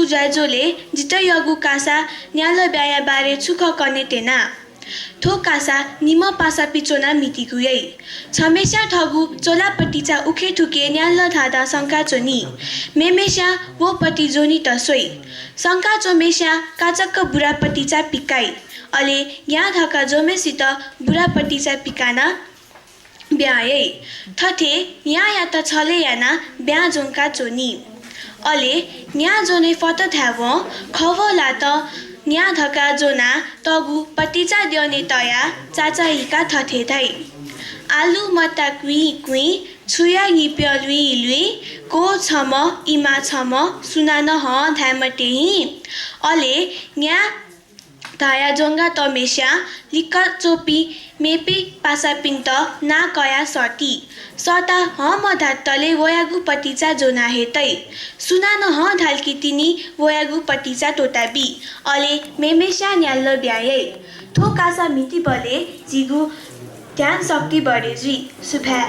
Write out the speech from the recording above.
जुगु जाजोले जित यगु कासा न्याल ब्याया बारे छुख कने तेना थो कासा निम पासा पिचोना मितिगुयै छमेस्या ठगु चोलापट्टिचा उखे ठुके न्याल धादा शंका चोनी मेमेस्या वो पट्टि जोनी तसोई शंका चोमेस्या काचक्क बुढापट्टिचा पिकाई अले यहाँ धका जोमेसित बुढापट्टिचा पिकाना ब्याए थथे यहाँ या त छले याना ब्या जोंका चोनी अले न्या जोने फत थाव खवला त न्या धका जोना तगु पट्टिचा द्योने तया चाचा हिका थथे थाई आलु मता कुई कुई छुया गिप्य लुई लुई को छम इमा छम सुनान ह धामटेही अले न्या धाया जोंगा तमेस्या लिक्क चोपी मेपी पासा पिन्त ना कया सटी सता हम धात्तले वयागु पटिचा जोना हेतै सुनान ह धालकी तिनी वयागु पटिचा टोटाबी अले मेमेस्या न्याल्ल ब्याए थो कासा मिति बले जिगु ध्यान शक्ति बढे जी सुभा